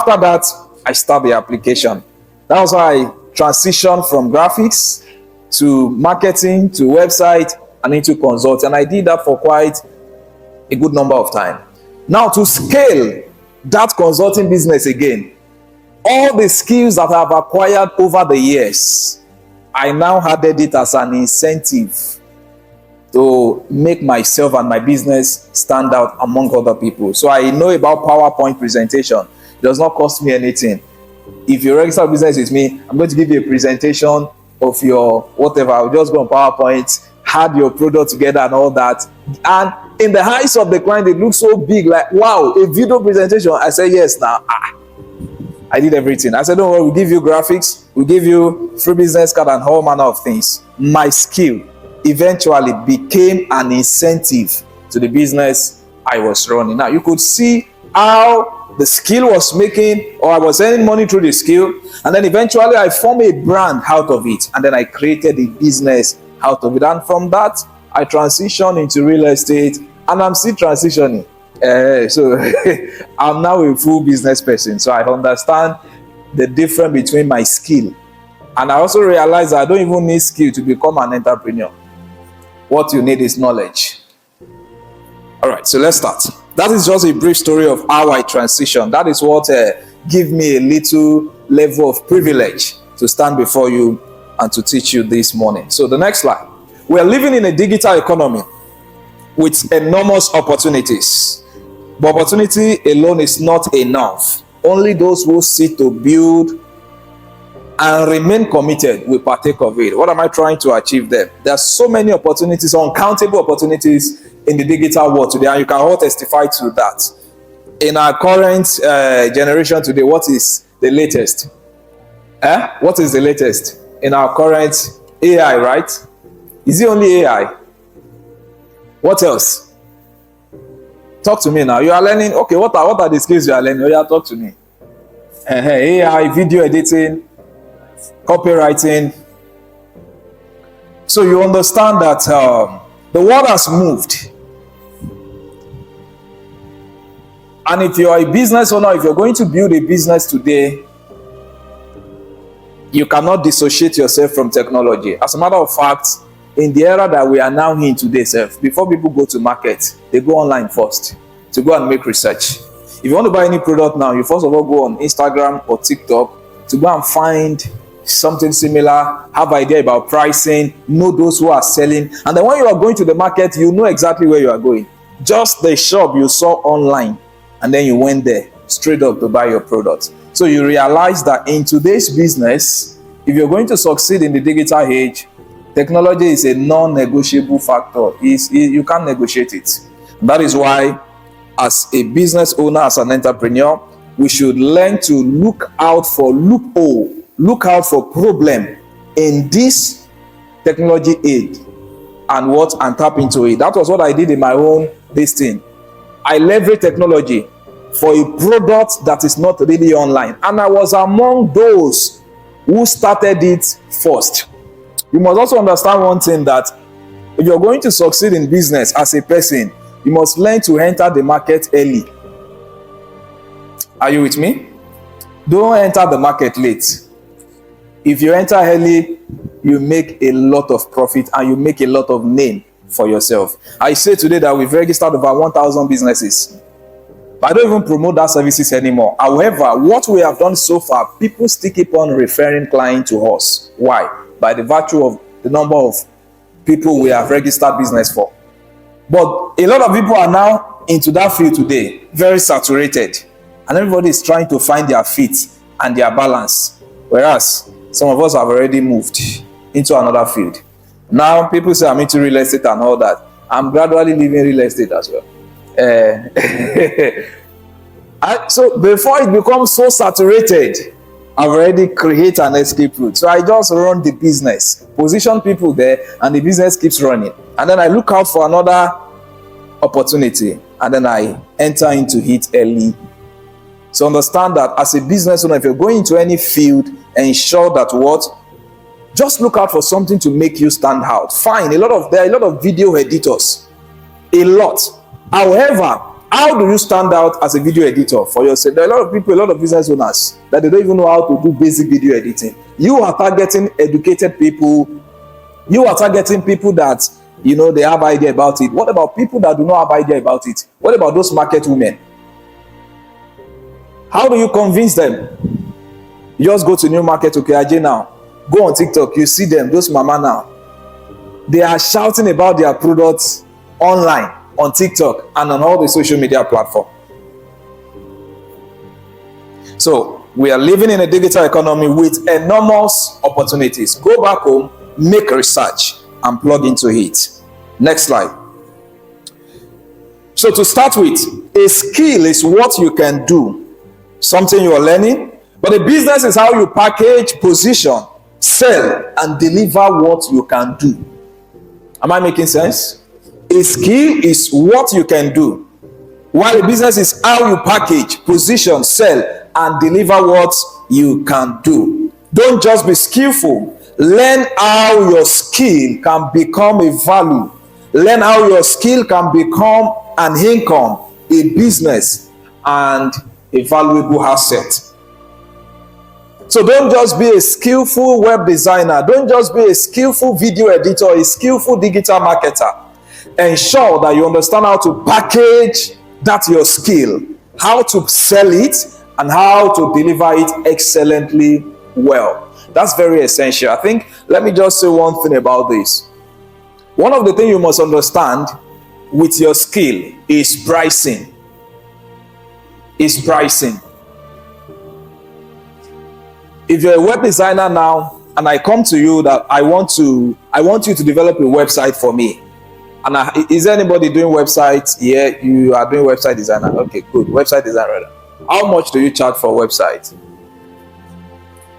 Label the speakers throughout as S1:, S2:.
S1: after that, I start the application. That was how I transitioned from graphics to marketing to website and into consult. And I did that for quite a good number of time. Now, to scale that consulting business again, all the skills that I've acquired over the years, I now added it as an incentive to make myself and my business stand out among other people. So I know about PowerPoint presentation. It does not cost me anything. If you register business with me, I'm going to give you a presentation of your whatever. I'll just go on PowerPoint, add your product together and all that. And in the eyes of the client, it looks so big, like, wow, a video presentation. I said, yes, now. I did everything. I said, don't worry, we'll give you graphics, we'll give you free business card and all manner of things. My skill eventually became an incentive to the business I was running. Now, you could see how the skill was making, or I was earning money through the skill, and then eventually I formed a brand out of it, and then I created a business out of it. And from that, I transitioned into real estate, and I'm still transitioning. So I'm now a full business person. So I understand the difference between my skill, and I also realize I don't even need skill to become an entrepreneur. What you need is knowledge. All right, so let's start. That is just a brief story of how I transitioned. That is what give me a little level of privilege to stand before you and to teach you this morning. So the next slide. We are living in a digital economy with enormous opportunities. But opportunity alone is not enough. Only those who seek to build and remain committed will partake of it. What am I trying to achieve there? There are so many opportunities, uncountable opportunities in the digital world today, and you can all testify to that. In our current generation today, what is the latest? What is the latest? In our current AI, right? Is it only AI? What else? Talk to me now. You are learning. Okay, what are the skills you are learning? Oh, yeah, talk to me. AI, video editing, copywriting. So you understand that the world has moved. And if you are a business owner, if you're going to build a business today, you cannot dissociate yourself from technology. As a matter of fact, in the era that we are now in today, before people go to market, they go online first to go and make research. If you want to buy any product now, you first of all go on Instagram or TikTok to go and find something similar, have idea about pricing, know those who are selling. And then when you are going to the market, you know exactly where you are going. Just the shop you saw online, and then you went there straight up to buy your product. So you realize that in today's business, if you're going to succeed in the digital age, technology is a non-negotiable factor. You can't negotiate it. That is why, as a business owner, as an entrepreneur, we should learn to look out for loophole, look out for problem in this technology age, and tap into it. That was what I did in my own thing. I leverage technology for a product that is not really online, and I was among those who started it first. You must also understand one thing, that if you're going to succeed in business as a person, you must learn to enter the market early. Are you with me? Don't enter the market late. If you enter early, you make a lot of profit and you make a lot of name for yourself. I say today that we've registered over 1,000 businesses. But I don't even promote that services anymore. However, what we have done so far, people still keep on referring clients to us. Why? By the virtue of the number of people we have registered business for. But a lot of people are now into that field today, very saturated. And everybody is trying to find their feet and their balance. Whereas some of us have already moved into another field. Now people say I'm into real estate and all that. I'm gradually leaving real estate as well. So before it becomes so saturated, I've already created an escape route. So I just run the business, position people there, and the business keeps running. And then I look out for another opportunity, and then I enter into it early. So understand that as a business owner, if you're going into any field, ensure that just look out for something to make you stand out. Fine, there are a lot of video editors. A lot. However, How do you stand out as a video editor for yourself? There are a lot of people, a lot of business owners that they don't even know how to do basic video editing. You are targeting educated people. You are targeting people that, they have idea about it. What about people that do not have idea about it? What about those market women? How do you convince them? You just go to new market, okay, now. Go on TikTok, you see them, those mama now. They are shouting about their products online, on TikTok, and on all the social media platforms. So, we are living in a digital economy with enormous opportunities. Go back home, make research, and plug into it. Next slide. So, to start with, a skill is what you can do, something you are learning, but a business is how you package, position, sell, and deliver what you can do. Am I making sense? A skill is what you can do, while a business is how you package, position, sell, and deliver what you can do. Don't just be skillful. Learn how your skill can become a value. Learn how your skill can become an income, a business, and a valuable asset. So don't just be a skillful web designer. Don't just be a skillful video editor, a skillful digital marketer. Ensure that you understand how to package that your skill, how to sell it, and how to deliver it excellently well. That's very essential. I think, let me just say one thing about this. One of the things you must understand with your skill is pricing. Is pricing. If you're a web designer now, and I come to you that I want you to develop a website for me. And is there anybody doing websites? Yeah, you are doing website designer. Okay, good. Website designer. How much do you charge for a website?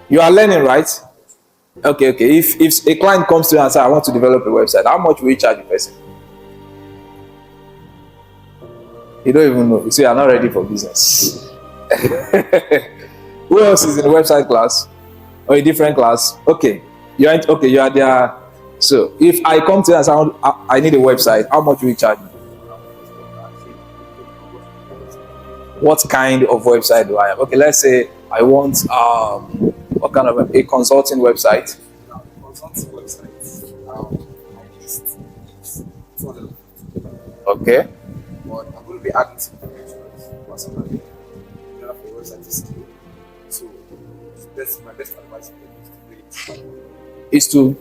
S1: You are learning, right? Okay. If a client comes to you and says, I want to develop a website, how much will you charge the person? You don't even know. You say, I'm not ready for business. Who else is in the website class? Or a different class? Okay. You are there. So if I come to you and say, I need a website, how much will you charge me? What kind of website do I have? Okay, let's say I want what kind of a consulting website?
S2: Consulting website. At least it's
S1: okay.
S2: But I'm going to be adding some features personally. You have a website to scale. So that's my best advice
S1: is to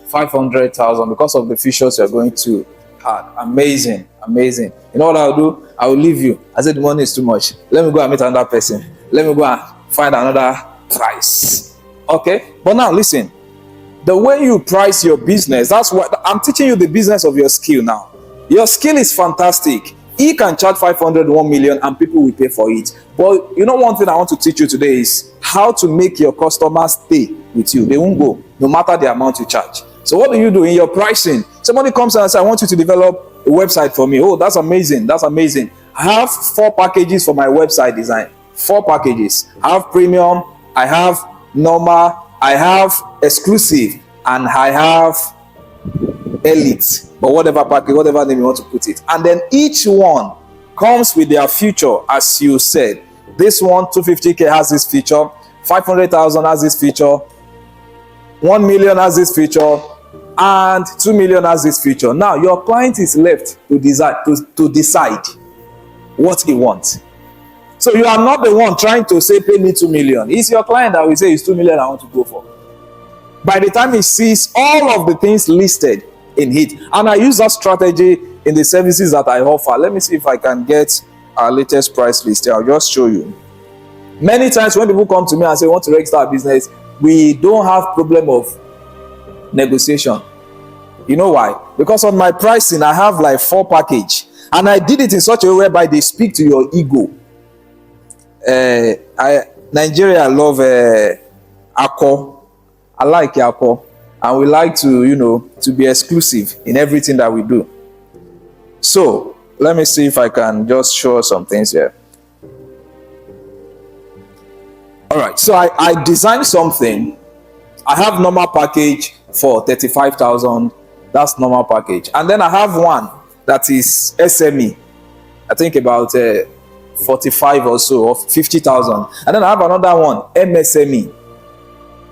S1: 500,000 because of the features you're going to add. Amazing. You know what I'll do? I will leave you. I said the money is too much. Let me go and meet another person. Let me go and find another price. Okay? But now listen. The way you price your business, that's what I'm teaching you, the business of your skill now. Your skill is fantastic. He can charge 500, 1 million, and people will pay for it. But you know, one thing I want to teach you today is how to make your customers stay with you. They won't go, no matter the amount you charge. So what do you do in your pricing? Somebody comes and says, I want you to develop a website for me. Oh, that's amazing. I have 4 packages for my website design. 4 packages. I have premium, I have normal, I have exclusive, and I have elite, or whatever package, whatever name you want to put it. And then each one comes with their feature, as you said. This one, 250K has this feature, 500,000 has this feature, 1 million has this feature, and 2 million has this feature. Now your client is left to decide what he wants. So you are not the one trying to say pay me 2 million. It's your client that will say it's 2 million I want to go for. By the time he sees all of the things listed in it, and I use that strategy in the services that I offer. Let me see if I can get our latest price list here. I'll just show you. Many times when people come to me and say want to register a business, we don't have problem of negotiation. You know why? Because on my pricing I have like 4 package, and I did it in such a way whereby they speak to your ego. Nigeria love Akko. I like Akko, and we like to be exclusive in everything that we do. So let me see if I can just show some things here. All right, so I designed something. I have normal package for 35,000. That's normal package. And then I have one that is SME. I think about 45 or so, or 50,000. And then I have another one, MSME.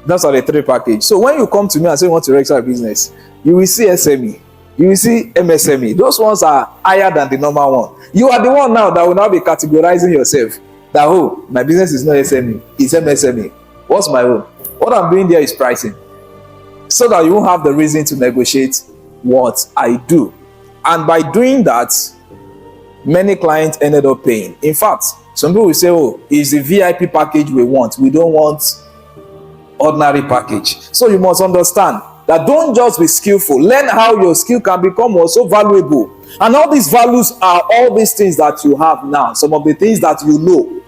S1: That's the 3 package. So when you come to me and say you want to register a business, you will see SME, you will see MSME. Those ones are higher than the normal one. You are the one now that will now be categorizing yourself that, oh, my business is not SME, it's MSME. What's my own? What I'm doing there is pricing, so that you won't have the reason to negotiate what I do. And by doing that, many clients ended up paying. In fact, some people will say, oh, it's the VIP package we want. We don't want ordinary package. So you must understand that don't just be skillful. Learn how your skill can become also valuable. And all these values are all these things that you have now. Some of the things that you know,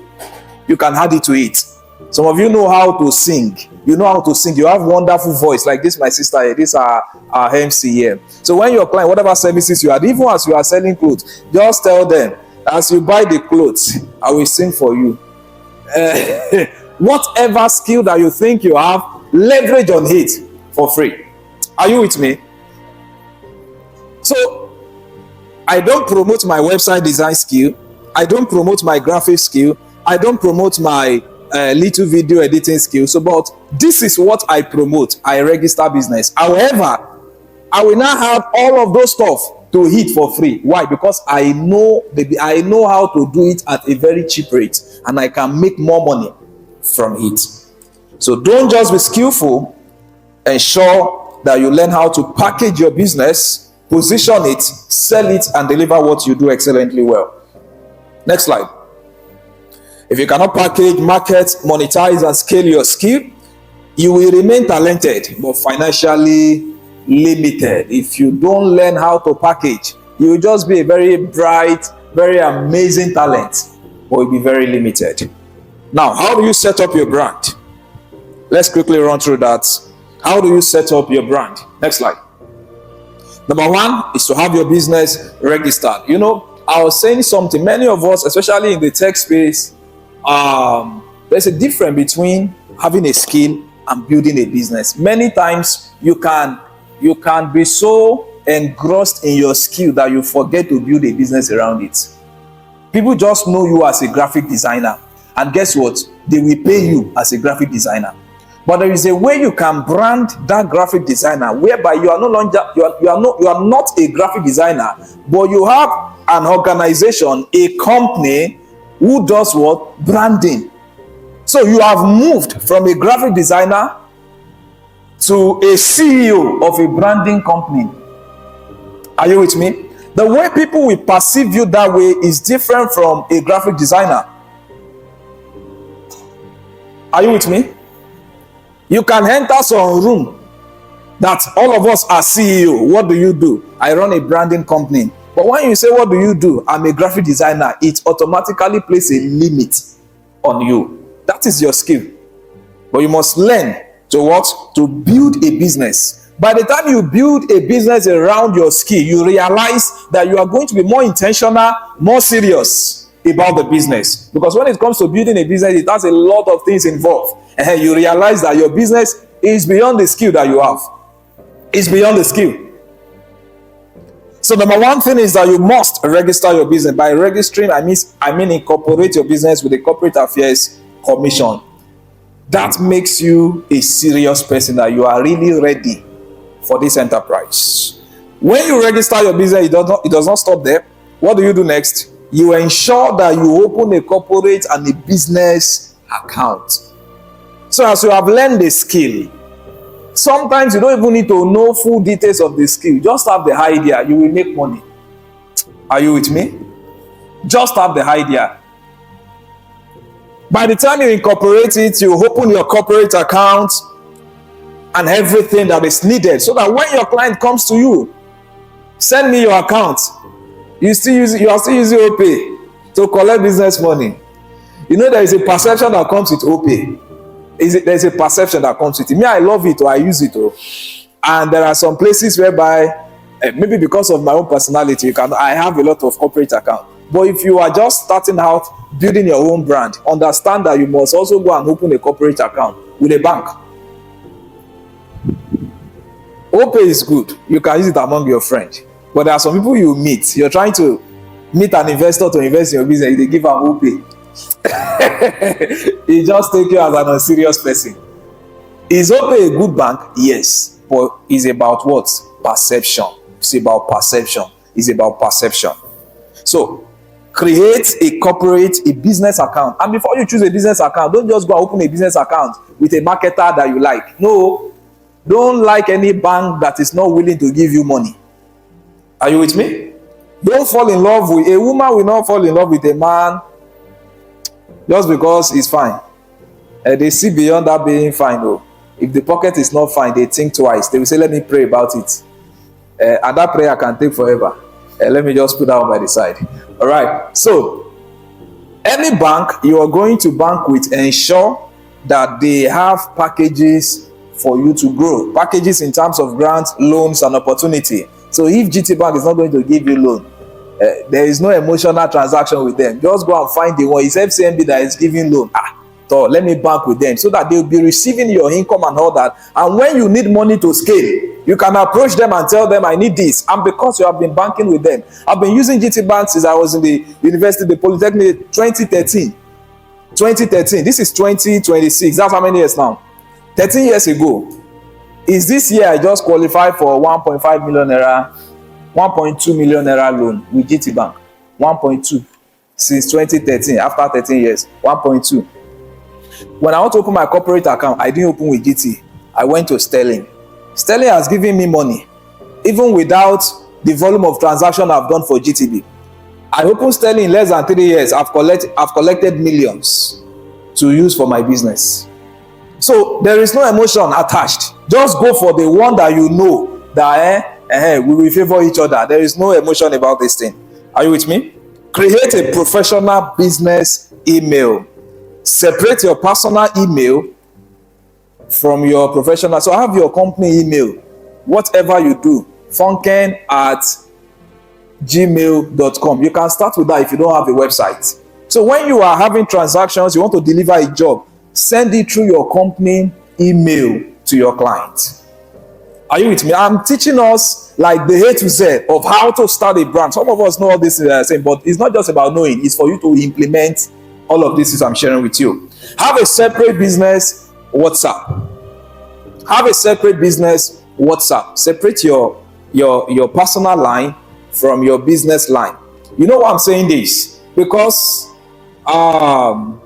S1: you can add it to it. Some of you know how to sing. You know how to sing. You have wonderful voice. Like this, my sister here. This is our MC here. So when your client, whatever services you have, even as you are selling clothes, just tell them, as you buy the clothes, I will sing for you. Whatever skill that you think you have, leverage on it for free. Are you with me? So I don't promote my website design skill. I don't promote my graphic skill. I don't promote my little video editing skill. So, but this is what I promote. I register business. However, I will now have all of those stuff to hit for free. Why? Because I know how to do it at a very cheap rate, and I can make more money from it. So don't just be skillful. Ensure that you learn how to package your business, position it, sell it, and deliver what you do excellently well. Next slide. If you cannot package, market, monetize, and scale your skill, you will remain talented but financially limited. If you don't learn how to package, you will just be a very bright, very amazing talent, but you'll be very limited. Now, how do you set up your brand? Let's quickly run through that. How do you set up your brand? Next slide. Number 1 is to have your business registered. You know, I was saying something. Many of us, especially in the tech space, there's a difference between having a skill and building a business. Many times you can be so engrossed in your skill that you forget to build a business around it. People just know you as a graphic designer, and guess what? They will pay you as a graphic designer. But there is a way you can brand that graphic designer, whereby you are no longer you are not a graphic designer, but you have an organization, a company who does what? Branding. So you have moved from a graphic designer to a CEO of a branding company. Are you with me? The way people will perceive you that way is different from a graphic designer. Are you with me? You can enter some room that all of us are CEO. What do you do? I run a branding company. But when you say, what do you do? I'm a graphic designer. It automatically places a limit on you. That is your skill. But you must learn to what? To build a business. By the time you build a business around your skill, you realize that you are going to be more intentional, more serious about the business. Because when it comes to building a business, it has a lot of things involved. And you realize that your business is beyond the skill that you have. It's beyond the skill. So number 1 thing is that you must register your business. By registering, I mean incorporate your business with the Corporate Affairs Commission. That makes you a serious person, that you are really ready for this enterprise. When you register your business, it does not stop there. What do you do next? You ensure that you open a corporate and a business account. So as you have learned the skill, sometimes you don't even need to know full details of the skill. Just have the idea, you will make money. Are you with me? Just have the idea. By the time you incorporate it, you open your corporate account and everything that is needed, so that when your client comes to you, send me your account. You are still using OPay to collect business money. You know, there is a perception that comes with OPay. There's a perception that comes with it. Me, I love it, or I use it, and there are some places whereby maybe because of my own personality, I have a lot of corporate accounts. But if you are just starting out building your own brand, understand that you must also go and open a corporate account with a bank. OPay is good. You can use it among your friends. But there are some people you meet. You're trying to meet an investor to invest in your business, they give am who pay. He just take you as an unserious person. Is Opay a good bank? Yes, but it's about what? Perception. It's about perception. It's about perception. So, create a business account. And before you choose a business account, don't just go and open a business account with a marketer that you like. No, don't like any bank that is not willing to give you money. Are you with me? Don't fall in love with a woman. Will not fall in love with a man just because he's fine. They see beyond that being fine though. If the pocket is not fine, they think twice. They will say, let me pray about it. And that prayer can take forever. Let me just put that one by the side. All right. So, any bank you are going to bank with, ensure that they have packages for you to grow. Packages in terms of grants, loans, and opportunity. So, if GT Bank is not going to give you loan, there is no emotional transaction with them. Just go and find the one. It's FCMB that is giving loan. So let me bank with them so that they'll be receiving your income and all that. And when you need money to scale, you can approach them and tell them, I need this. And because you have been banking with them, I've been using GT Bank since I was in the university, the Polytechnic, 2013. 2013. This is 2026. That's how many years now? 13 years ago. Is this year I just qualified for 1.5 million naira, 1.2 million naira loan with GT Bank. 1.2 since 2013. After 13 years, 1.2. When I want to open my corporate account, I didn't open with GT. I went to Sterling. Sterling has given me money, even without the volume of transaction I've done for GTB. I opened Sterling in less than 3 years. I've collected millions to use for my business. So there is no emotion attached. Just go for the one that you know that we will favor each other. There is no emotion about this thing. Are you with me? Create a professional business email. Separate your personal email from your professional. So have your company email. Whatever you do, funken@gmail.com. You can start with that if you don't have a website. So when you are having transactions, you want to deliver a job, send it through your company email to your client. Are you with me? I'm teaching us like the A to Z of how to start a brand. Some of us know all this same, but it's not just about knowing. It's for you to implement all of this I'm sharing with you. Have a separate business WhatsApp. Have a separate business WhatsApp. Separate your personal line from your business line. You know why I'm saying this? Because for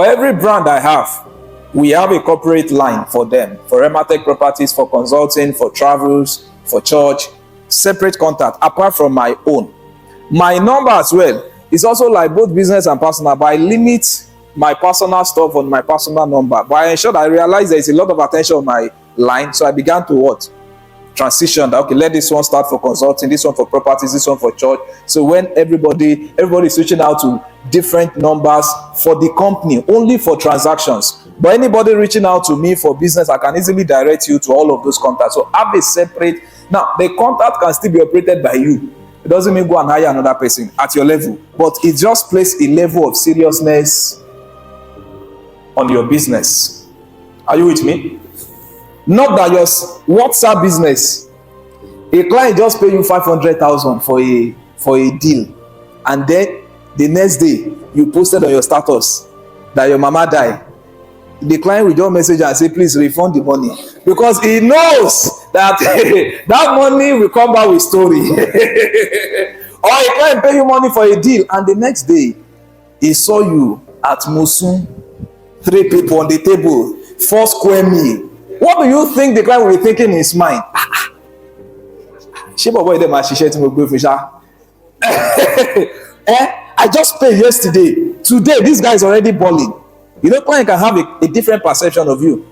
S1: every brand I have, we have a corporate line for them. For Rematech Properties, for consulting, for travels, for church. Separate contact apart from my own. My number as well is also like both business and personal, but I limit my personal stuff on my personal number. But I ensure that I realize there is a lot of attention on my line, so I began to what? Transition. Okay, let this one start for consulting, this one for properties, this one for church. So when everybody is switching out to different numbers for the company, only for transactions. But anybody reaching out to me for business, I can easily direct you to all of those contacts. So have a separate. Now, the contact can still be operated by you. It doesn't mean go and hire another person at your level, but it just places a level of seriousness on your business. Are you with me? Not that your WhatsApp business, a client just pay you 500,000 for a deal, and then the next day you posted on your status that your mama died. The client will just message and say, please refund the money, because he knows that that money will come back with story. Or a client pay you money for a deal, and the next day he saw you at Musun, 3 people on the table, 4 square meal. What do you think the client will be thinking in his mind? I just paid yesterday. Today, this guy is already balling. You know, client can have a different perception of you.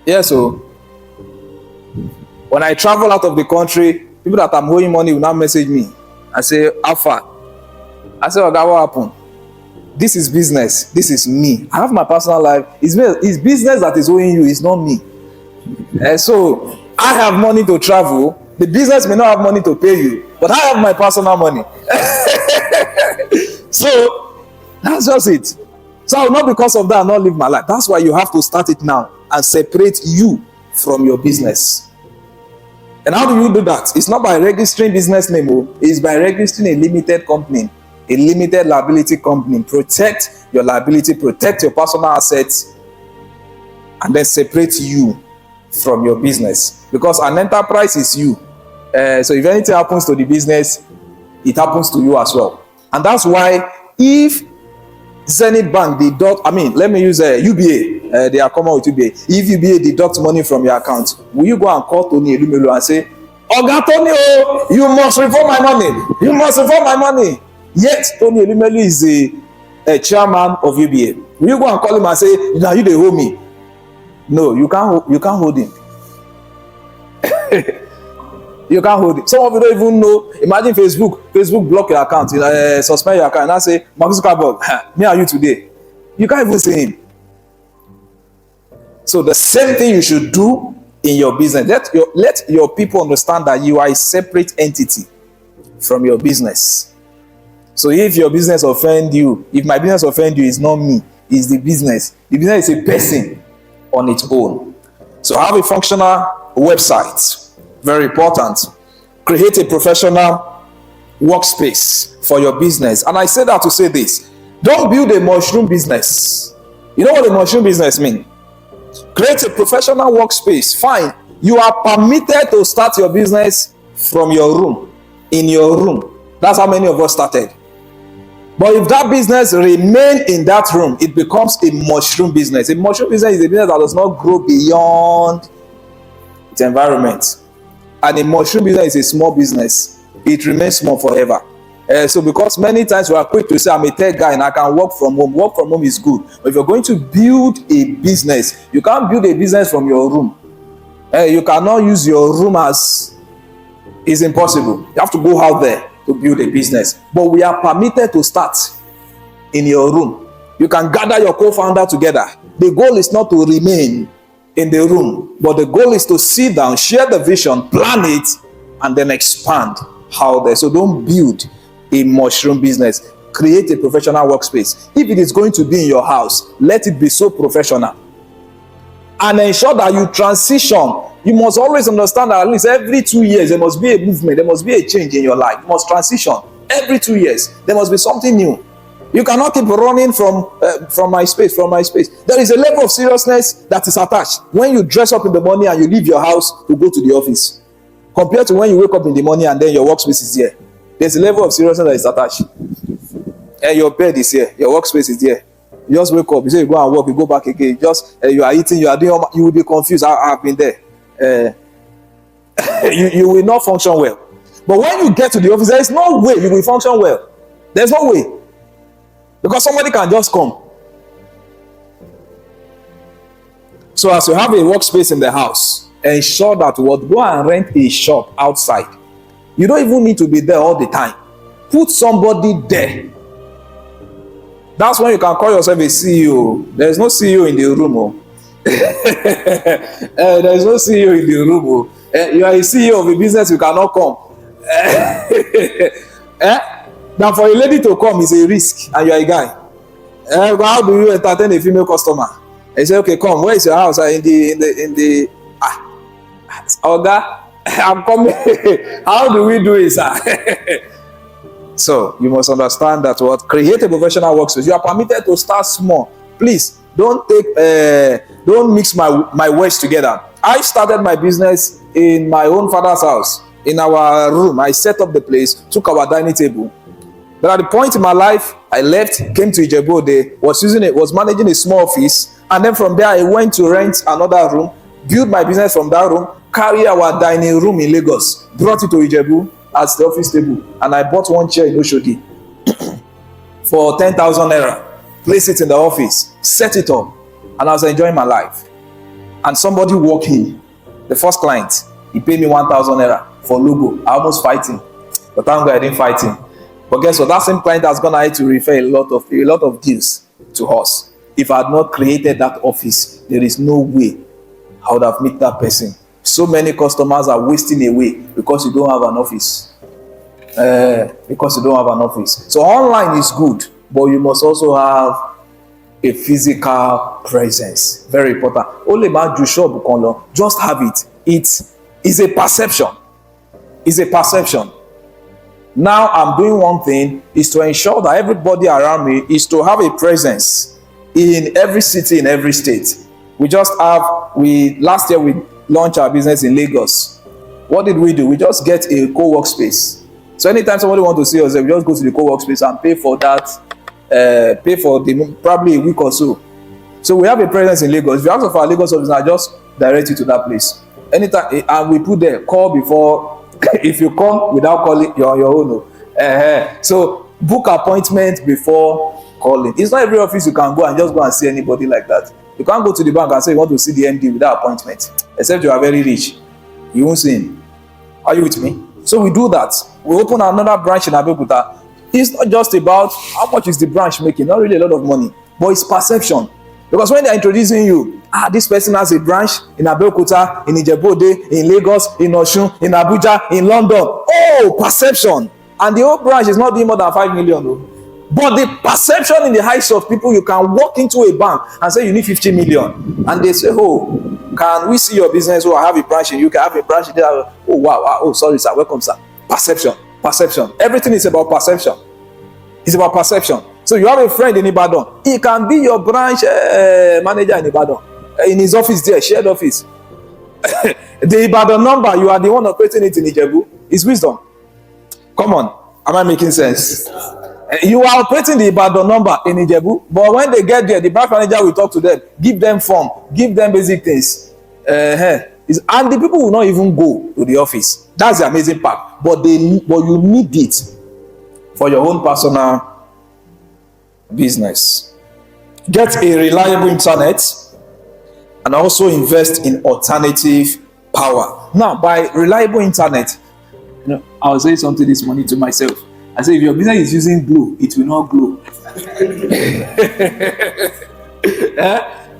S1: Yeah, so when I travel out of the country, people that I'm owing money will now message me and say, how far? I say, okay, what happened? This is business. This is me. I have my personal life. It's business that is owing you. It's not me. So I have money to travel. The business may not have money to pay you, but I have my personal money. So that's just it. So I will not, because of that, not live my life. That's why you have to start it now and separate you from your business. And how do you do that? It's not by registering business name, it's by registering a limited company, a limited liability company. Protect your liability, protect your personal assets, and then separate you from your business. Because an enterprise is you. So if anything happens to the business, it happens to you as well. And that's why if Zenith Bank deduct, let me use UBA, they are common with UBA. If UBA deduct money from your account, will you go and call Tony Elumelu and say, Oga Tony, you must refund my money. You must refund my money. Yet Tony Elumelu is a chairman of UBA. Will you go and call him and say, now you they owe me? No, you can't hold him. You can't hold it. Some of you don't even know. Imagine Facebook block your account, suspend your account, and I say, Mark Zuckerberg, me and you today. You can't even see him. So the same thing you should do in your business. Let your people understand that you are a separate entity from your business. So if your business offend you, if my business offend you, it's not me, it's the business. The business is a person on its own. So have a functional website. Very important. Create a professional workspace for your business. And I say that to say this. Don't build a mushroom business. You know what a mushroom business means? Create a professional workspace. Fine. You are permitted to start your business from your room. In your room. That's how many of us started. But if that business remain in that room, it becomes a mushroom business. A mushroom business is a business that does not grow beyond its environment. And a mushroom business is a small business. It remains small forever. So because many times we are quick to say, I'm a tech guy and I can work from home. Work from home is good. But if you're going to build a business, you can't build a business from your room. You cannot use your room as... It's impossible. You have to go out there to build a business. But we are permitted to start in your room. You can gather your co-founder together. The goal is not to remain in the room, but the goal is to sit down, share the vision, plan it, and then expand out there. So don't build a mushroom business. Create a professional workspace. If it is going to be in your house, let it be so professional. And ensure that you transition. You must always understand that at least every 2 years, there must be a movement, there must be a change in your life. You must transition. Every 2 years, there must be something new. You cannot keep running from my space. There is a level of seriousness that is attached when you dress up in the morning and you leave your house to go to the office, compared to when you wake up in the morning and then your workspace is here. There's a level of seriousness that is attached. And your bed is here, your workspace is there. You just wake up, you say you go and work, you go back again. You are eating, you are doing. You will be confused. I've been there. You will not function well. But when you get to the office, there is no way you will function well. There's no way. Because somebody can just come. So as you have a workspace in the house, ensure that go and rent a shop outside. You don't even need to be there all the time. Put somebody there. That's when you can call yourself a CEO. There's no CEO in the room. There's no CEO in the room. You are a CEO of a business, you cannot come. Now for a lady to come is a risk, and you are a guy. How do you entertain a female customer? And say, okay, come. Where is your house? In the. Oga, I'm coming. How do we do it, sir? So you must understand that create a professional workspace. You are permitted to start small. Please don't mix my words together. I started my business in my own father's house, in our room. I set up the place, took our dining table. But at the point in my life, I left, came to Ijebu, was managing a small office, and then from there I went to rent another room, build my business from that room, carry our dining room in Lagos, brought it to Ijebu as the office table, and I bought one chair in Oshodi for 10,000 naira, placed it in the office, set it up, and I was enjoying my life. And somebody walked in, the first client, he paid me 1,000 naira for logo. I almost fight him, but thank God I didn't fight him. But guess what? That same client has gone ahead to refer a lot of deals to us. If I had not created that office, there is no way I would have met that person. So many customers are wasting away because you don't have an office. So online is good, but you must also have a physical presence. Very important. Only about your shop, just have it. It's a perception. It's a perception. Now I'm doing one thing is to ensure that everybody around me is to have a presence in every city, in every state. Last year we launched our business in Lagos. What did we do? We just get a co-work space. So anytime somebody wants to see us, we just go to the co-work space and pay for that, probably a week or so. So we have a presence in Lagos. If you ask for our Lagos office, I just direct you to that place. Anytime, and we put there, call before, if you come without calling, you're on your own. So book appointment before calling. It's not every office you can go and just go and see anybody like that. You can't go to the bank and say you want to see the MD without appointment, except you are very rich. You won't see him. Are you with me? So we do that. We open another branch in Abeokuta. It's not just about how much is the branch making, not really a lot of money, but it's perception. Because when they're introducing you, this person has a branch in Abeokuta, in Ijebu, in Lagos, in Osun, in Abuja, in London. Oh, perception. And the whole branch is not doing more than 5 million. Though. But the perception in the eyes of people, you can walk into a bank and say you need 50 million. And they say, oh, can we see your business? Oh, I have a branch in UK, I have a branch in there. Oh, wow. Oh, sorry, sir. Welcome, sir. Perception. Perception. Everything is about perception. It's about perception. So you have a friend in Ibadan. He can be your branch manager in Ibadan. In his office there, shared office. The Ibadan number, you are the one operating it in Ijebu. It's wisdom. Come on. Am I making sense? You are operating the Ibadan number in Ijebu, but when they get there, the branch manager will talk to them, give them form, give them basic things. And the people will not even go to the office. That's the amazing part. But you need it for your own personal business. Get a reliable internet and also invest in alternative power. Now, by reliable internet, I was saying something this morning to myself. I said, if your business is using glue, it will not glow.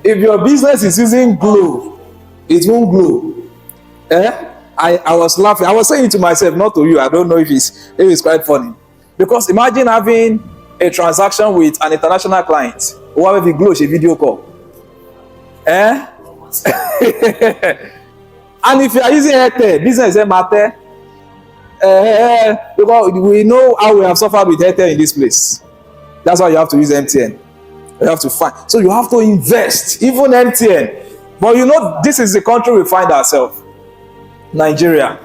S1: If your business is using glue, it won't glow. I was laughing. I was saying it to myself, not to you. I don't know if it's quite funny. Because imagine having a transaction with an international client who have a glow, a video call. And if you are using Airtel, business is matter. Because we know how we have suffered with Airtel in this place. That's why you have to use MTN. You have to find. So you have to invest, even MTN. But this is the country we find ourselves. Nigeria.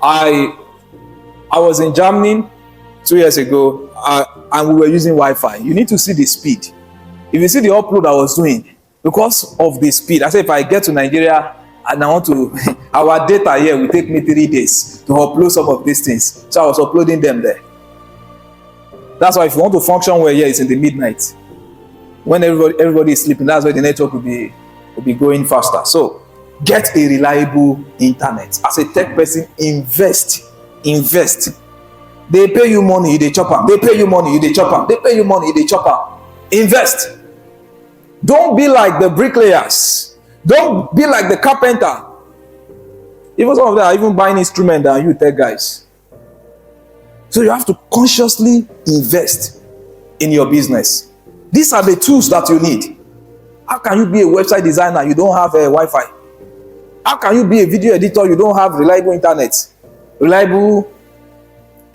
S1: I was in Germany 2 years ago, and we were using Wi-Fi. You need to see the speed. If you see the upload I was doing, because of the speed, I said if I get to Nigeria and I want to, our data here will take me 3 days to upload some of these things. So I was uploading them there. That's why if you want to function well here, it's in the midnight. When everybody is sleeping, that's why the network will be going faster. So get a reliable internet. As a tech person, invest. They pay you money, they chop am. They pay you money, they chop am. They pay you money, they chop am. Invest. Don't be like the bricklayers. Don't be like the carpenter. Even some of them are even buying instruments than you tech guys. So you have to consciously invest in your business. These are the tools that you need. How can you be a website designer, you don't have a Wi-Fi? How can you be a video editor, you don't have reliable internet?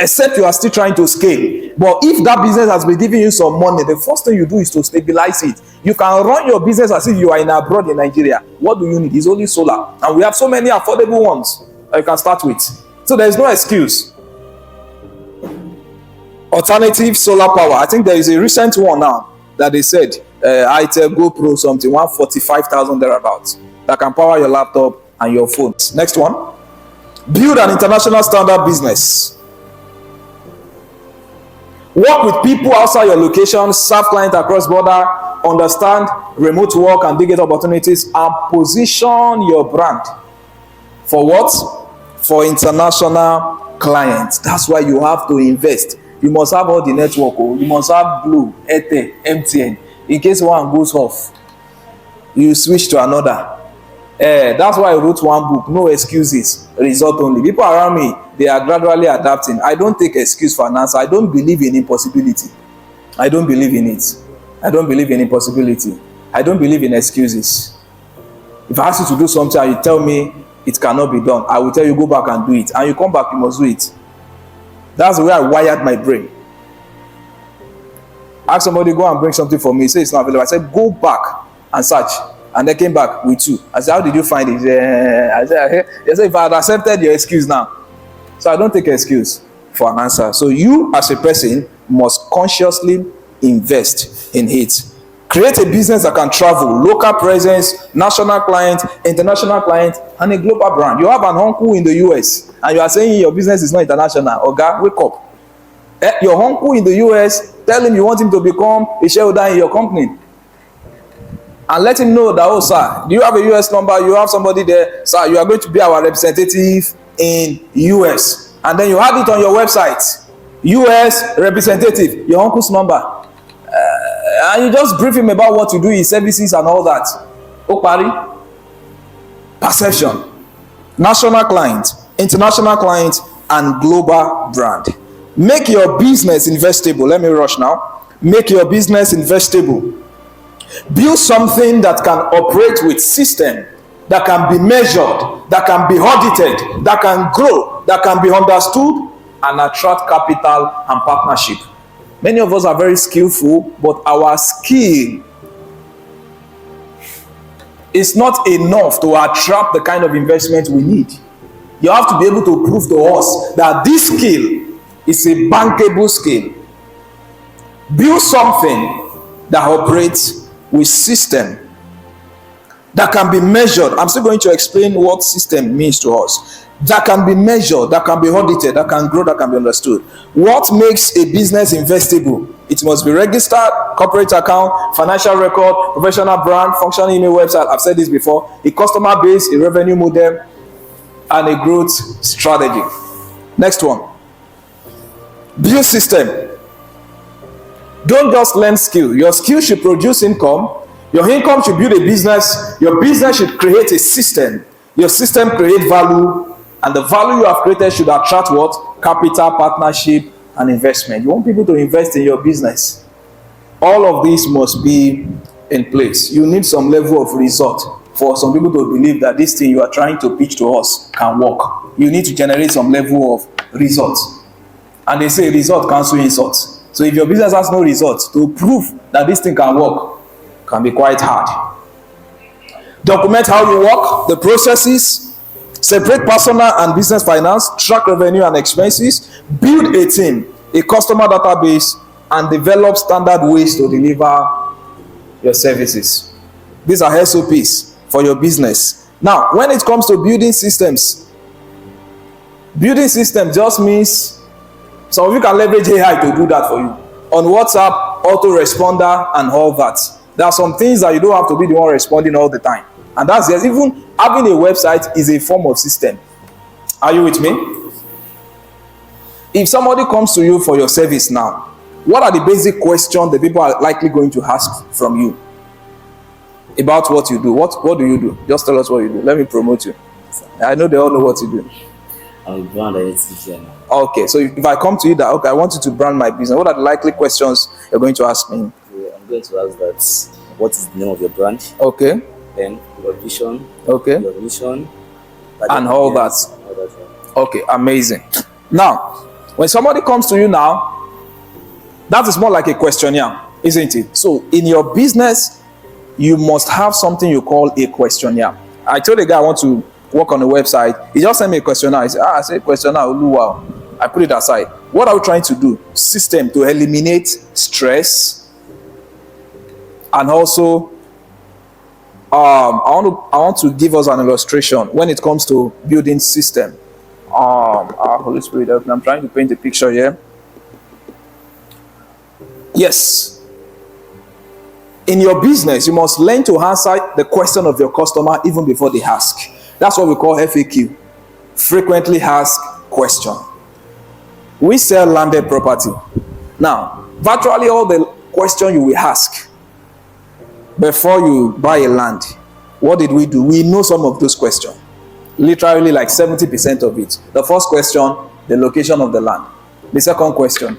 S1: Except you are still trying to scale. But if that business has been giving you some money, the first thing you do is to stabilize it. You can run your business as if you are in abroad in Nigeria. What do you need? It's only solar. And we have so many affordable ones that you can start with. So there is no excuse. Alternative solar power. I think there is a recent one now that they said, Itel GoPro something, 145,000 thereabouts, that can power your laptop and your phones. Next one. Build an international standard business. Work with people outside your location, serve clients across border, understand remote work and digital opportunities, and position your brand. For what? For international clients. That's why you have to invest. You must have all the network. You must have Blue, Airtel, MTN. In case one goes off, you switch to another. That's why I wrote one book, No Excuses, Result Only. People around me, they are gradually adapting. I don't take excuse for an answer. I don't believe in impossibility. I don't believe in it. I don't believe in impossibility. I don't believe in excuses. If I ask you to do something and you tell me, it cannot be done. I will tell you, go back and do it. And you come back, you must do it. That's the way I wired my brain. Ask somebody, go and bring something for me. Say it's not available. I said, go back and search. And they came back with 2. I said, how did you find it? I said, if I had accepted your excuse now. So I don't take excuse for an answer. So you as a person must consciously invest in it. Create a business that can travel, local presence, national client, international client, and a global brand. You have an uncle in the US and you are saying your business is not international. Oga, wake up. Your uncle in the US, tell him you want him to become a shareholder in your company. And let him know that, oh sir, do you have a US number? You have somebody there. Sir, you are going to be our representative in US. And then you have it on your website. US representative, your uncle's number. And you just brief him about what you do, his services and all that. Opari. Perception. National client, international client, and global brand. Make your business investable. Let me rush now. Make your business investable. Build something that can operate with system, that can be measured, that can be audited, that can grow, that can be understood, and attract capital and partnership. Many of us are very skillful, but our skill is not enough to attract the kind of investment we need. You have to be able to prove to us that this skill is a bankable skill. Build something that operates with system, that can be measured. I'm still going to explain what system means to us. That can be measured, that can be audited, that can grow, that can be understood. What makes a business investable? It must be registered, corporate account, financial record, professional brand, functional email website. I've said this before. A customer base, a revenue model, and a growth strategy. Next one. Build system. Don't just learn skill. Your skill should produce income. Your income should build a business. Your business should create a system. Your system create value. And the value you have created should attract what? Capital, partnership, and investment. You want people to invest in your business. All of these must be in place. You need some level of result for some people to believe that this thing you are trying to pitch to us can work. You need to generate some level of results. And they say result cancel insult. So if your business has no results, to prove that this thing can work can be quite hard. Document how you work, the processes. Separate personal and business finance, track revenue and expenses, build a team, a customer database, and develop standard ways to deliver your services. These are SOPs for your business. Now, when it comes to building systems just means some of you can leverage AI to do that for you. On WhatsApp, autoresponder, and all that. There are some things that you don't have to be the one responding all the time. And that's just even having a website is a form of system. Are you with me? If somebody comes to you for your service now, what are the basic questions the people are likely going to ask from you about what you do? What do you do? Just tell us what you do. Let me promote you. I know they all know what you do.
S3: I'm a brand identity now.
S1: Okay, so if I come to you that, okay, I want you to brand my business, what are the likely questions you're going to ask me?
S3: Yeah, I'm going to ask that. What is the name of your brand?
S1: Okay.
S3: Then your vision.
S1: Okay.
S3: Your mission.
S1: And all that. Okay, amazing. Now, when somebody comes to you now, that is more like a questionnaire, isn't it? So in your business, you must have something you call a questionnaire. I told a guy I want to work on a website. He just sent me a questionnaire. He said, I said questionnaire, wow. I put it aside. What are we trying to do? System to eliminate stress. And also, I want to give us an illustration when it comes to building system. Holy Spirit, I'm trying to paint a picture here. Yes. In your business, you must learn to answer the question of your customer even before they ask. That's what we call FAQ. Frequently asked question. We sell landed property. Now, virtually all the questions you will ask before you buy a land, what did we do? We know some of those questions. Literally like 70% of it. The first question, the location of the land. The second question,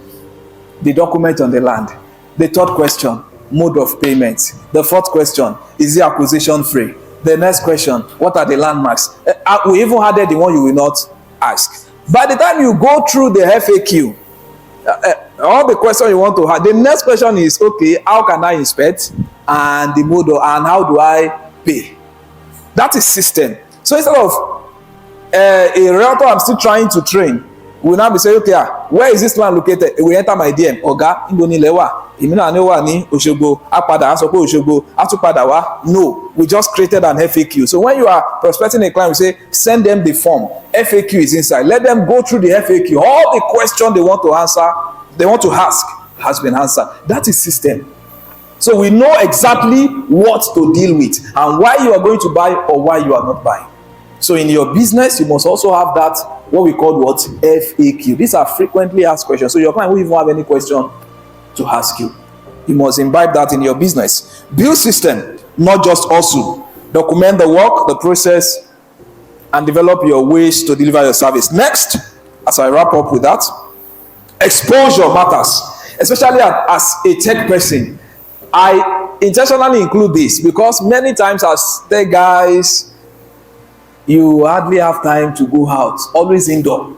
S1: the document on the land. The third question, mode of payment. The fourth question, is it acquisition free? The next question, what are the landmarks? We even added the one you will not ask. By the time you go through the FAQ, all the questions you want to have, the next question is, okay, how can I inspect? And the mode, and how do I pay? That is system. So instead of a realtor I'm still trying to train, will now be saying, okay, where is this land located? We enter my DM. Oga, Indoni Lewa. Imina Newa ni Oshogbo. Apada, Asoko Oshogbo. Atupada wa. No, we just created an FAQ. So when you are prospecting a client, we say, send them the form. FAQ is inside. Let them go through the FAQ. All the questions they want to answer, they want to ask, has been answered. That is system. So we know exactly what to deal with and why you are going to buy or why you are not buying. So in your business, you must also have that, what we call what? FAQ. These are frequently asked questions. So your client won't even have any question to ask you. You must imbibe that in your business. Build system, not just hustle. Document the work, the process, and develop your ways to deliver your service. Next, as I wrap up with that, exposure matters. Especially as a tech person. I intentionally include this because many times as tech guys, you hardly have time to go out, always indoor.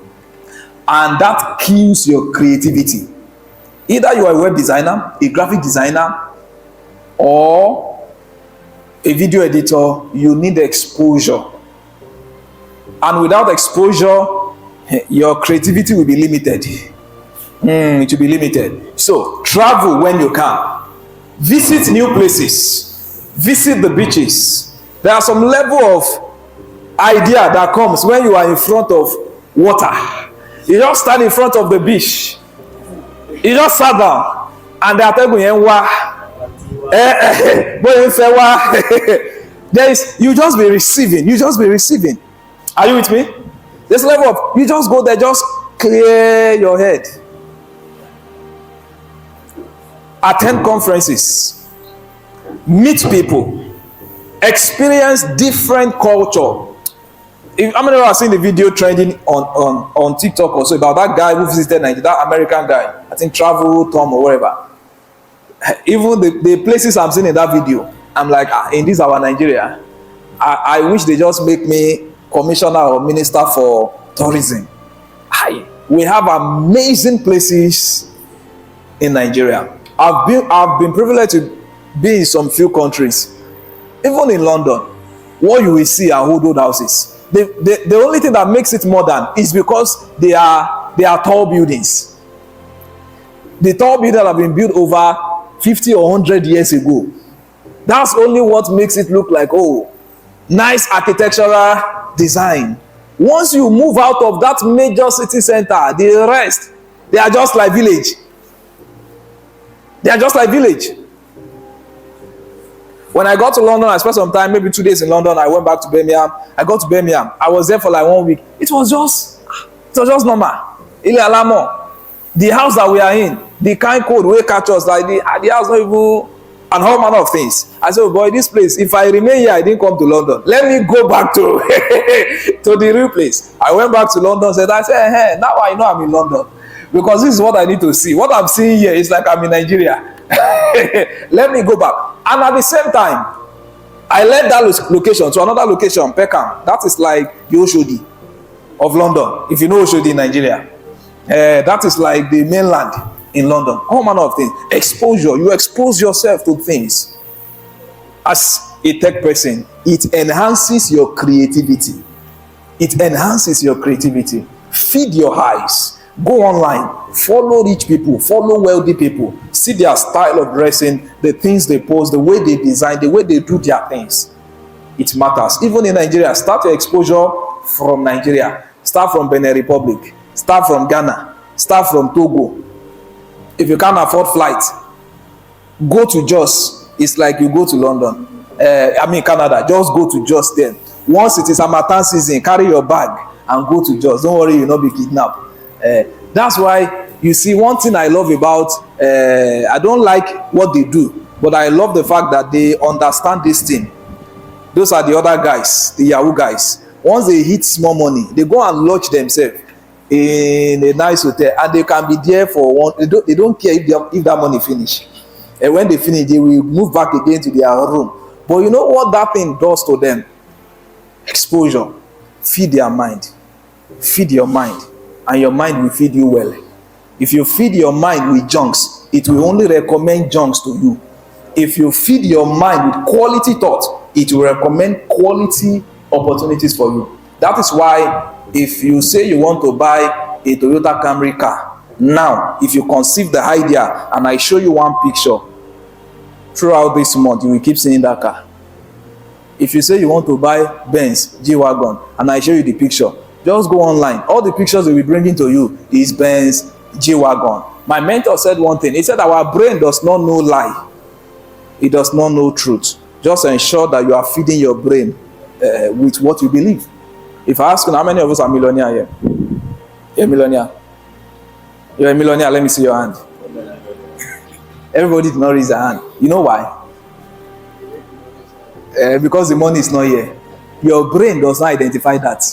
S1: And that kills your creativity. Either you are a web designer, a graphic designer, or a video editor, you need exposure. And without exposure, your creativity will be limited. It will be limited. So travel when you can. Visit new places. Visit the beaches. There are some level of idea that comes when you are in front of water. You just stand in front of the beach. You just sat down and they are telling you, there is, you just be receiving. You just be receiving. Are you with me? This level of, you just go there, just clear your head. Attend conferences. Meet people. Experience different culture. How many of you have seen the video trending on TikTok also about that guy who visited Nigeria, that American guy, I think Travel Tom or whatever. Even the places I'm seeing in that video, I'm like, in this our Nigeria, I wish they just make me commissioner or minister for tourism. We have amazing places in Nigeria. I've been privileged to be in some few countries, even in London. What you will see are old houses. The only thing that makes it modern is because they are tall buildings. The tall buildings have been built over 50 or 100 years ago. That's only what makes it look like, nice architectural design. Once you move out of that major city center, the rest, they are just like village. They are just like village. When I got to London, I spent some time, maybe 2 days in London. I went back to Birmingham. I got to Birmingham. I was there for like 1 week. It was just normal. Ile Alamo. The house that we are in, the kind code will catch us, like the house not even, and all manner of things. I said, oh boy, this place, if I remain here, I didn't come to London. Let me go back to to the real place. I went back to London, I said, hey, now I know I'm in London. Because this is what I need to see. What I'm seeing here is like I'm in Nigeria. Let me go back. And at the same time, I left that location to another location, Peckham. That is like the Oshodi of London. If you know Oshodi in Nigeria. That is like the mainland in London. All manner of things. Exposure. You expose yourself to things. As a tech person, it enhances your creativity. It enhances your creativity. Feed your eyes. Go online, follow rich people, follow wealthy people, see their style of dressing, the things they post, the way they design, the way they do their things. It matters. Even in Nigeria, start your exposure from Nigeria. Start from Benin Republic. Start from Ghana. Start from Togo. If you can't afford flight, go to Jos. It's like you go to London. Canada. Just go to Jos then. Once it is Harmattan season, carry your bag and go to Jos. Don't worry, you'll not be kidnapped. That's why you see one thing I love about I don't like what they do, but I love the fact that they understand this thing. Those are the other guys, the Yahoo guys. Once they hit small money, they go and lodge themselves in a nice hotel, and they can be there for one. They don't care if that money finish. And when they finish, they will move back again to their room. But you know what that thing does to them? Exposure. Feed their mind. Feed your mind, and your mind will feed you well. If you feed your mind with junks, it will only recommend junks to you. If you feed your mind with quality thought, it will recommend quality opportunities for you. That is why if you say you want to buy a Toyota Camry car, now if you conceive the idea and I show you one picture, throughout this month you will keep seeing that car. If you say you want to buy Benz G-Wagon and I show you the picture, just go online. All the pictures they will be bringing to you is Benz G-Wagon. My mentor said one thing. He said our brain does not know lie. It does not know truth. Just ensure that you are feeding your brain with what you believe. If I ask you, how many of us are millionaire here? You're a millionaire. You're a millionaire. Let me see your hand. Everybody did not raise their hand. You know why? Because the money is not here. Your brain does not identify that.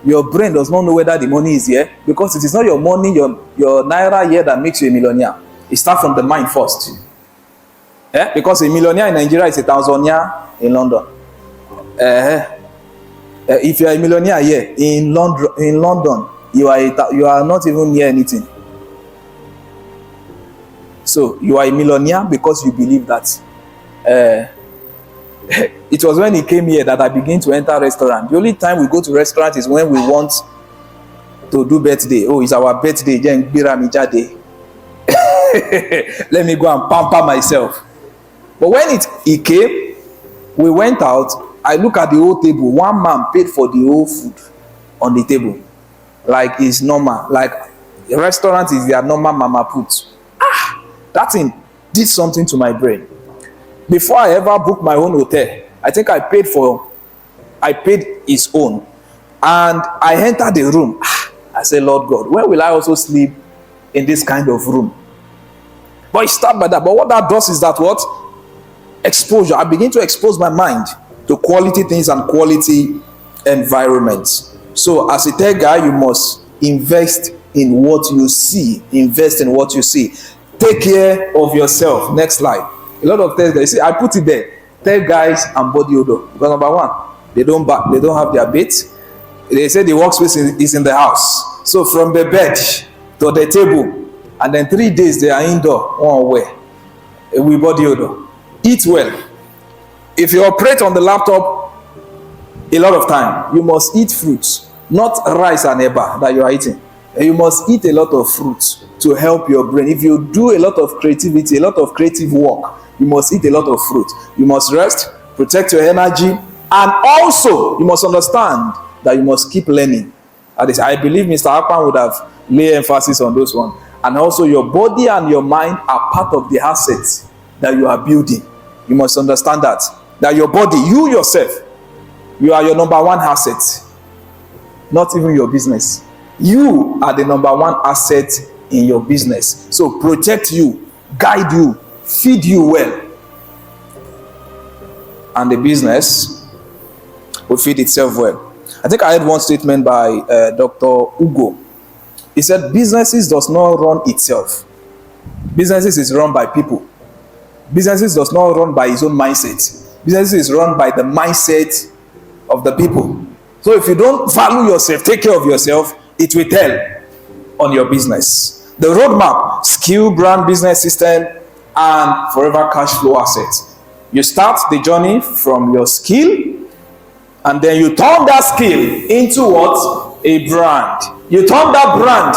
S1: Your brain does not know whether the money is here, because it is not your money, your naira here that makes you a millionaire. It starts from the mind first. Because a millionaire in Nigeria is a thousandaire in London. If you are a millionaire here in London, you are not even near anything. So you are a millionaire because you believe that. It was when he came here that I began to enter restaurant. The only time we go to restaurant is when we want to do birthday. Oh, it's our birthday. Let me go and pamper myself. But when he came, we went out. I look at the whole table. One man paid for the whole food on the table. Like it's normal. Like the restaurant is their normal mama put. That thing did something to my brain. Before I ever booked my own hotel, I think I paid his own. And I entered the room. I said, Lord God, where will I also sleep in this kind of room? But it started by that. But what that does is that what? Exposure. I begin to expose my mind to quality things and quality environments. So as a tech guy, you must invest in what you see. Invest in what you see. Take care of yourself. Next slide. A lot of tech guys, see, I put it there. Tech guys and body odor. Because number one, they don't have their bait. They say the workspace is in the house. So from the bed to the table, and then 3 days they are indoor, one way, with body odor. Eat well. If you operate on the laptop a lot of time, you must eat fruits, not rice and eba that you are eating. You must eat a lot of fruits to help your brain. If you do a lot of creativity, a lot of creative work, you must eat a lot of fruit. You must rest, protect your energy, and also you must understand that you must keep learning. I believe Mr. Akpan would have laid emphasis on those ones. And also your body and your mind are part of the assets that you are building. You must understand that your body, you yourself, you are your number one asset, not even your business. You are the number one asset in your business. So protect you, guide you, feed you well, and the business will feed itself well. I think I heard one statement by Dr. Ugo. He said businesses does not run itself. Businesses is run by people. Businesses does not run by his own mindset. Businesses is run by the mindset of the people. So if you don't value yourself, take care of yourself, it will tell on your business. The roadmap: skill, brand, business system, and forever cash flow assets. You start the journey from your skill, and then you turn that skill into what? A brand. You turn that brand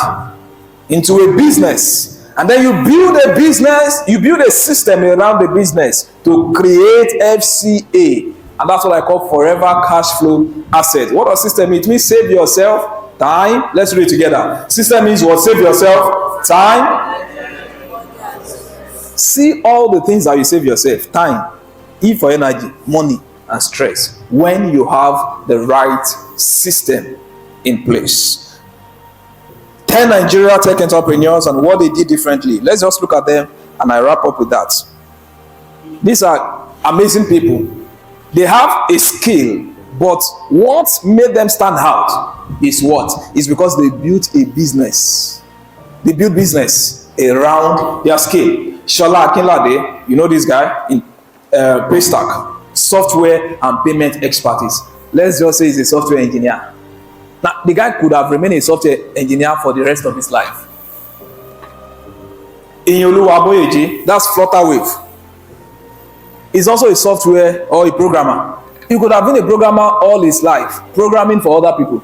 S1: into a business, and then you build a business, you build a system around the business to create FCA, and that's what I call forever cash flow asset. What does system mean? It means save yourself time. Let's read it together. System means what? Save yourself time. See all the things that you save yourself: time, E for energy, money, and stress, when you have the right system in place. 10 Nigeria tech entrepreneurs and what they did differently. Let's just look at them and I wrap up with that. These are amazing people. They have a skill, but what made them stand out is what? Is because they built a business. They built business around their skill. Shola Akinlade, you know this guy in Paystack. software and payment expertise. Let's just say he's a software engineer. Now, the guy could have remained a software engineer for the rest of his life. Inyolu Aboyeji, that's Flutterwave. He's also a software or a programmer. He could have been a programmer all his life, programming for other people.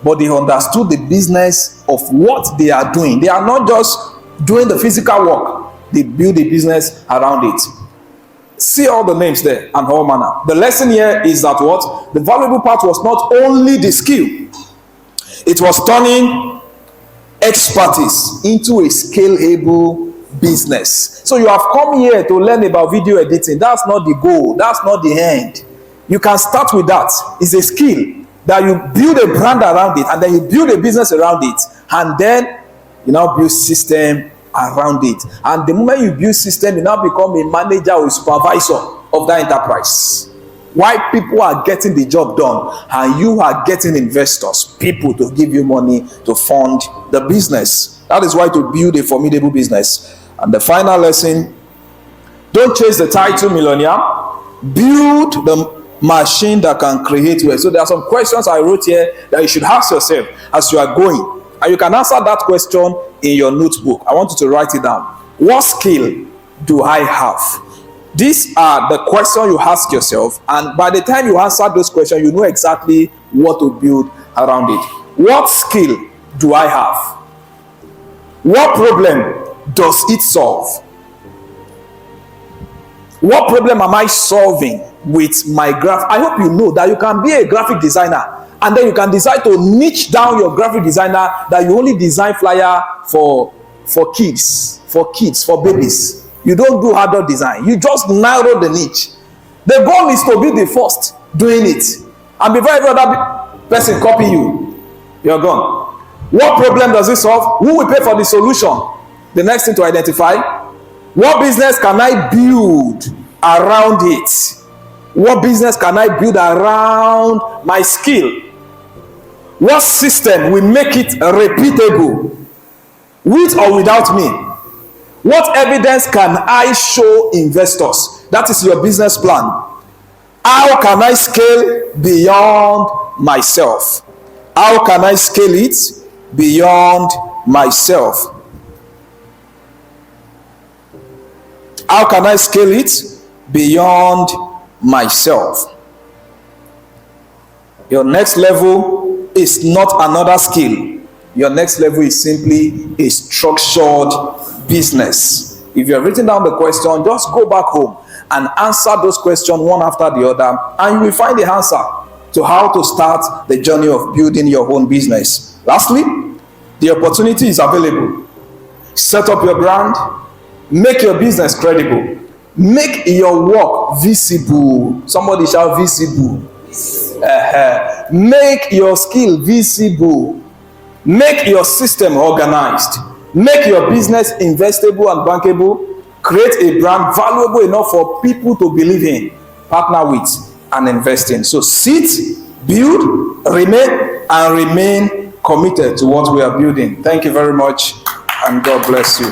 S1: But they understood the business of what they are doing. They are not just doing the physical work. They build a business around it. See all the names there and all manner. The lesson here is that what? The valuable part was not only the skill. It was turning expertise into a scalable business. So you have come here to learn about video editing. That's not the goal. That's not the end. You can start with that. It's a skill that you build a brand around it, and then you build a business around it, and then you now build system around it. And the moment you build system, you now become a manager or a supervisor of that enterprise. Why people are getting the job done, and you are getting investors, people to give you money to fund the business. That is why to build a formidable business. And the final lesson: don't chase the title millionaire, build the machine that can create wealth. So there are some questions I wrote here that you should ask yourself as you are going, and you can answer that question in your notebook. I want you to write it down. What skill do I have? These are the questions you ask yourself, and by the time you answer those questions, you know exactly what to build around it. What skill do I have? What problem does it solve? What problem am I solving with my graph? I hope you know that you can be a graphic designer, and then you can decide to niche down your graphic designer, that you only design flyer for kids, for babies. You don't do adult design. You just narrow the niche. The goal is to be the first doing it, and before every other person copy you, you're gone. What problem does it solve? Who will pay for the solution? The next thing to identify: what business can I build around it? What business can I build around my skill? What system will make it repeatable, with or without me? What evidence can I show investors? That is your business plan. How can I scale beyond myself? How can I scale it beyond myself? How can I scale it beyond myself? Your next level is not another skill. Your next level is simply a structured business. If you have written down the question, just go back home and answer those questions one after the other, and you will find the answer to how to start the journey of building your own business. Lastly, the opportunity is available. Set up your brand. Make your business credible. Make your work visible. Somebody shout visible. Make your skill visible. Make your system organized. Make your business investable and bankable. Create a brand valuable enough for people to believe in, partner with, and invest in. So sit, build, remain committed to what we are building. Thank you very much, and God bless you.